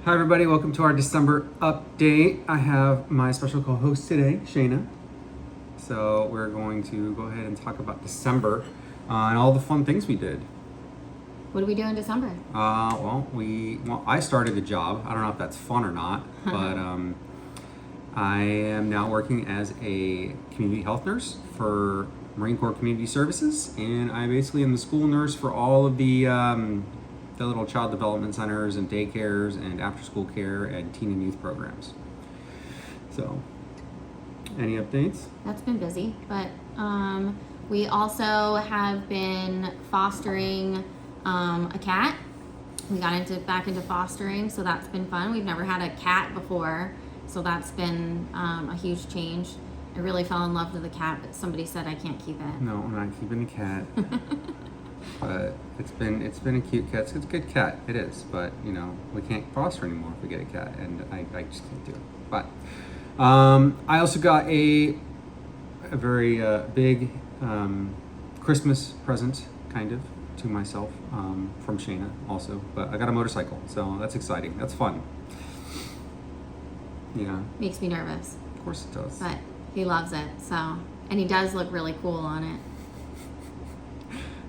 Hi everybody, welcome to our December update. I have my special co-host today, Shayna. So we're going to go ahead and talk about December and all the fun things we did. What do we do in December? I started a job. I don't know if that's fun or not, but I am now working as a community health nurse for Marine Corps Community Services, and I basically am the school nurse for all of the little child development centers and daycares and after-school care and teen and youth programs. So, any updates? That's been busy, but we also have been fostering a cat. We got back into fostering, so that's been fun. We've never had a cat before, so that's been a huge change. I really fell in love with the cat, but somebody said I can't keep it. No, I'm not keeping the cat. But it's been a cute cat. It's a good cat. It is, but you know we can't foster anymore if we get a cat, and I just can't do it. But I also got a very big Christmas present, kind of, to myself from Shayna also. But I got a motorcycle, so that's exciting. That's fun. Yeah. Makes me nervous. Of course it does. But he loves it, so, and he does look really cool on it.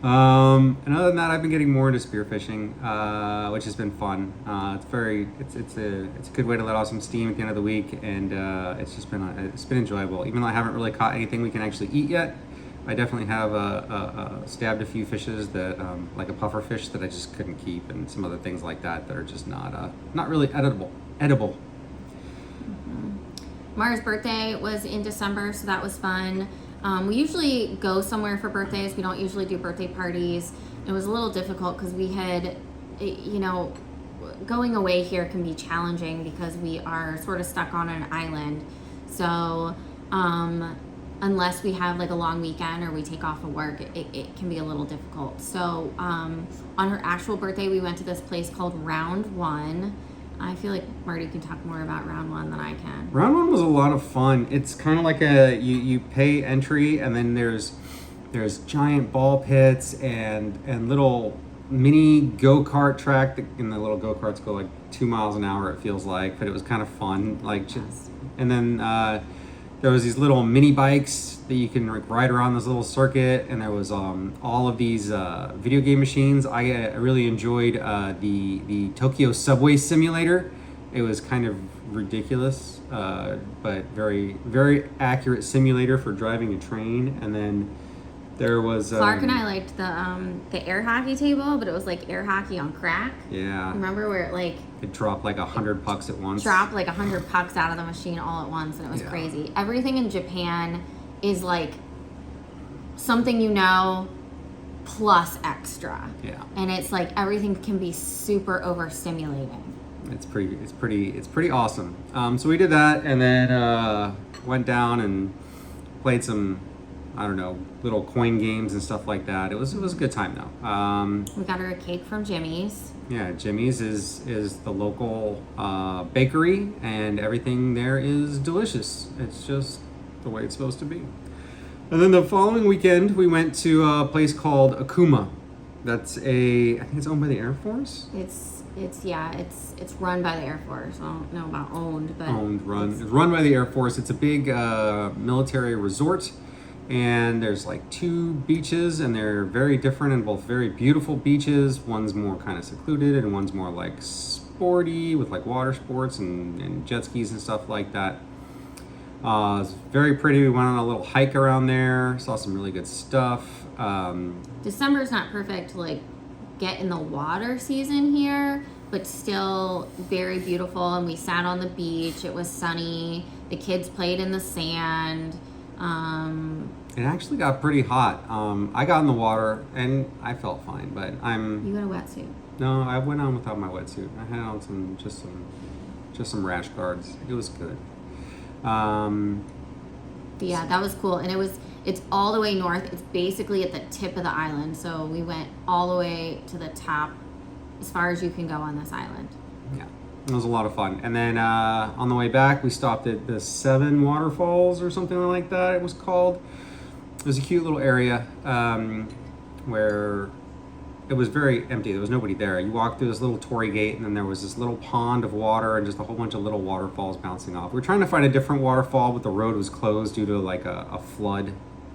And other than that, I've been getting more into spearfishing, which has been fun. It's a good way to let off some steam at the end of the week, and it's been enjoyable. Even though I haven't really caught anything we can actually eat yet, I definitely have stabbed a few fishes that like a puffer fish that I just couldn't keep, and some other things like that that are just not really edible. Mm-hmm. Mara's birthday was in December, so that was fun. We usually go somewhere for birthdays. We don't usually do birthday parties. It was a little difficult because we had, going away here can be challenging because we are sort of stuck on an island. So unless we have like a long weekend or we take off of work, it can be a little difficult. So on her actual birthday, we went to this place called Round One. I feel like Marty can talk more about Round One than I can. Round One was a lot of fun. It's kind of like you pay entry, and then there's giant ball pits and little mini go-kart track, and the little go-karts go like 2 miles an hour, it feels like, but it was kind of fun. And then there was these little mini bikes that you can ride around this little circuit, and there was all of these video game machines. I really enjoyed the Tokyo Subway Simulator. It was kind of ridiculous, but very, very accurate simulator for driving a train. And then there was Clark and I liked the air hockey table, but it was like air hockey on crack. Yeah. Remember where it dropped like 100 pucks at once. Dropped like 100 pucks out of the machine all at once, and it was crazy. Everything in Japan is like something plus extra. Yeah. And it's like everything can be super overstimulating. It's pretty awesome. So we did that, and then went down and played some, I don't know, little coin games and stuff like that. It was a good time though. We got her a cake from Jimmy's. Yeah, Jimmy's is the local bakery, and everything there is delicious. It's just the way it's supposed to be. And then the following weekend, we went to a place called Akuma. I think it's owned by the Air Force. It's run by the Air Force. I don't know about owned, but It's run by the Air Force. It's a big military resort. And there's like 2 beaches, and they're very different and both very beautiful beaches. One's more kind of secluded, and one's more like sporty with like water sports and jet skis and stuff like that. It's very pretty. We went on a little hike around there, saw some really good stuff. December's not perfect to like get in the water season here, but still very beautiful. And we sat on the beach. It was sunny. The kids played in the sand. It actually got pretty hot. I got in the water and I felt fine, but You got a wetsuit? No, I went on without my wetsuit. I had on just some rash guards. It was good. Yeah, that was cool, and it's all the way north. It's basically at the tip of the island, so we went all the way to the top, as far as you can go on this island. Yeah. It was a lot of fun. And then on the way back, we stopped at the 7 Waterfalls or something like that it was called. It was a cute little area where it was very empty. There was nobody there. You walked through this little torii gate, and then there was this little pond of water and just a whole bunch of little waterfalls bouncing off. We were trying to find a different waterfall, but the road was closed due to like a flood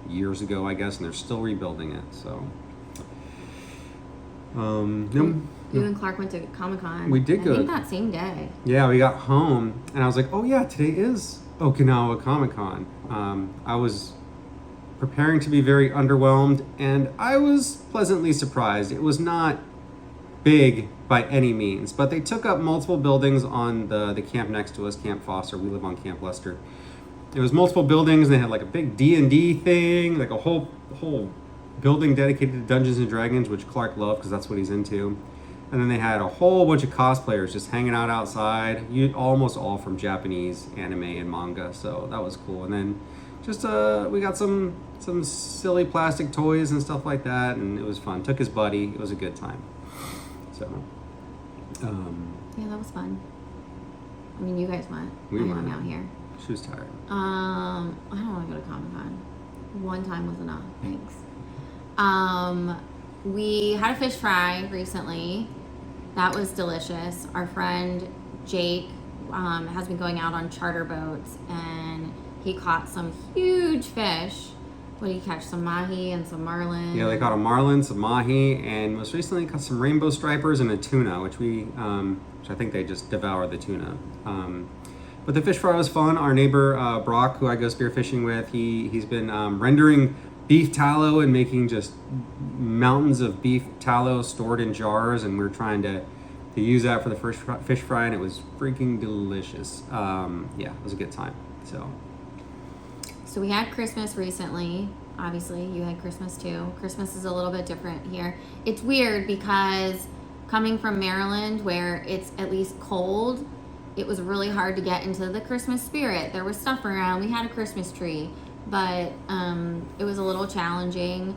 years ago, I guess, and they're still rebuilding it. So, You and Clark went to Comic-Con. We did go. I think that same day. Yeah, we got home, and I was like, oh yeah, today is Okinawa Comic-Con. I was preparing to be very underwhelmed, and I was pleasantly surprised. It was not big by any means, but they took up multiple buildings on the camp next to us, Camp Foster. We live on Camp Lester. It was multiple buildings, and they had like a big D&D thing, like a whole building dedicated to Dungeons and Dragons, which Clark loved because that's what he's into. And then they had a whole bunch of cosplayers just hanging out outside, almost all from Japanese anime and manga, so that was cool. And then just we got some silly plastic toys and stuff like that, and it was fun. Took his buddy. It was a good time. So, yeah, that was fun. I mean, you guys went. We I went. hung out here. She was tired. I don't want to go to Comic-Con. One time was enough. Thanks. We had a fish fry recently. That was delicious. Our friend Jake has been going out on charter boats, and he caught some huge fish. What did he catch? Some mahi and some marlin. Yeah, they caught a marlin, some mahi, and most recently caught some rainbow stripers and a tuna, which I think they just devour the tuna. But the fish fry was fun. Our neighbor Brock, who I go spearfishing with, he's been rendering beef tallow and making just mountains of beef tallow stored in jars, and we're trying to use that for the first fish fry, and it was freaking delicious. Yeah, it was a good time. So we had Christmas recently. Obviously, you had Christmas too. Christmas is a little bit different here. It's weird because coming from Maryland, where it's at least cold, it was really hard to get into the Christmas spirit. There was stuff around. We had a Christmas tree, but it was a little challenging.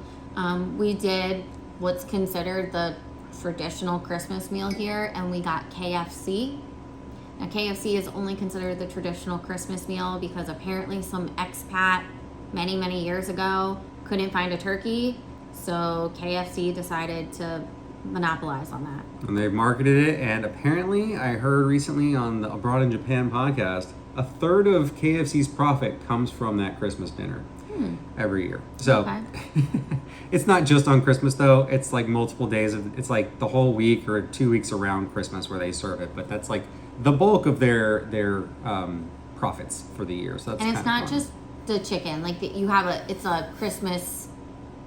We did what's considered the traditional Christmas meal here, and we got KFC. Now, KFC is only considered the traditional Christmas meal because apparently some expat many, many years ago couldn't find a turkey, so KFC decided to monopolize on that. And they've marketed it, and apparently I heard recently on the Abroad in Japan podcast, a third of KFC's profit comes from that Christmas dinner every year. So Okay. It's not just on Christmas though. It's like multiple days it's like the whole week or 2 weeks around Christmas where they serve it. But that's like the bulk of their profits for the year. So that's And it's kinda not fun. just the chicken. Like you have it's a Christmas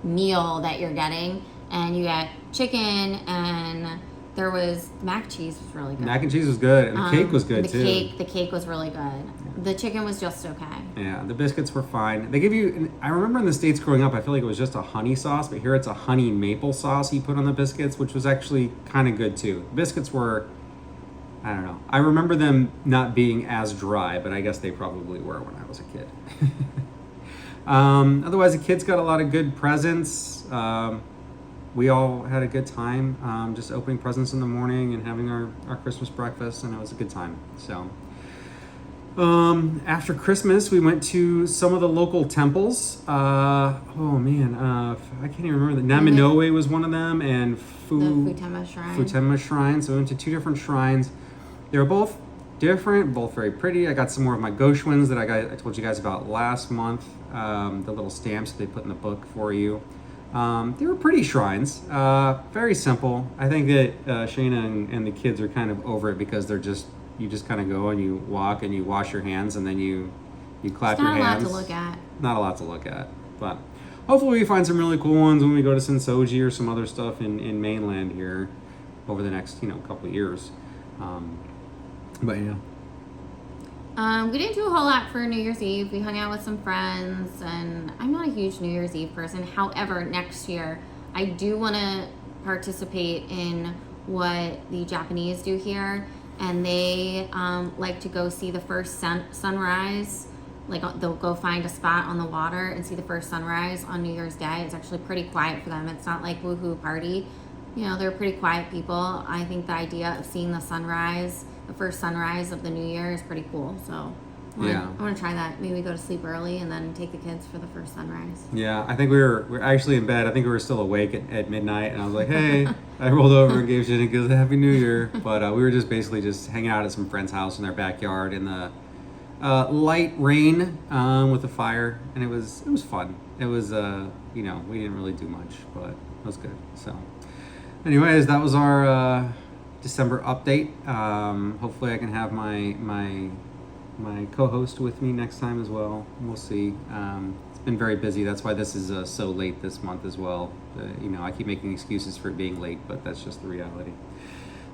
meal that you're getting, and you get chicken, and there was mac and cheese was really good. Mac and cheese was good, and the cake was good too. The cake was really good. The chicken was just okay. Yeah, the biscuits were fine. They give you, I remember in the States growing up, I feel like it was just a honey sauce, but here it's a honey maple sauce you put on the biscuits, which was actually kind of good too. The biscuits were, I don't know. I remember them not being as dry, but I guess they probably were when I was a kid. Otherwise, the kids got a lot of good presents. We all had a good time, just opening presents in the morning and having our Christmas breakfast, and it was a good time. So, after Christmas, we went to some of the local temples. I can't even remember. Naminoue was one of them, and The Futema Shrine. Futema Shrine. So we went to 2 different shrines. They were both different, both very pretty. I got some more of my Goshwins that I told you guys about last month. The little stamps that they put in the book for you. They were pretty shrines, very simple. I think that Shayna and the kids are kind of over it because you just kind of go and you walk and you wash your hands and then you clap your hands. Not a lot to look at. Not a lot to look at, but hopefully we find some really cool ones when we go to Sensoji or some other stuff in mainland here over the next couple of years. But yeah. We didn't do a whole lot for New Year's Eve. We hung out with some friends, and I'm not a huge New Year's Eve person. However, next year, I do want to participate in what the Japanese do here, and they like to go see the first sunrise. Like they'll go find a spot on the water and see the first sunrise on New Year's Day. It's actually pretty quiet for them. It's not like woohoo party. They're pretty quiet people. I think the idea of seeing the sunrise, the first sunrise of the new year, is pretty cool. So Yeah. I want to try that. Maybe go to sleep early and then take the kids for the first sunrise. Yeah, I think we're actually in bed. I think we were still awake at midnight, and I was like, "Hey," I rolled over and gave Shenanigans a Happy New Year. But we were just basically just hanging out at some friend's house in their backyard in the light rain with a fire, and it was fun. It was we didn't really do much, but it was good. So, anyways, that was our December update. Hopefully, I can have my co-host with me next time as well. We'll see. It's been very busy. That's why this is so late this month as well. I keep making excuses for it being late, but that's just the reality.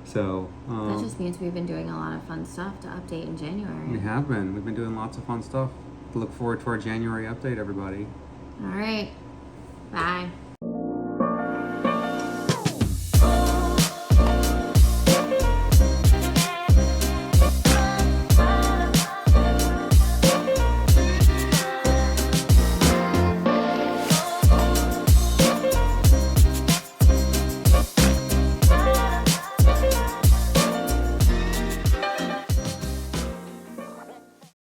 So that just means we've been doing a lot of fun stuff to update in January. we have been. We've been doing lots of fun stuff. Look forward to our January update, everybody. All right. Bye.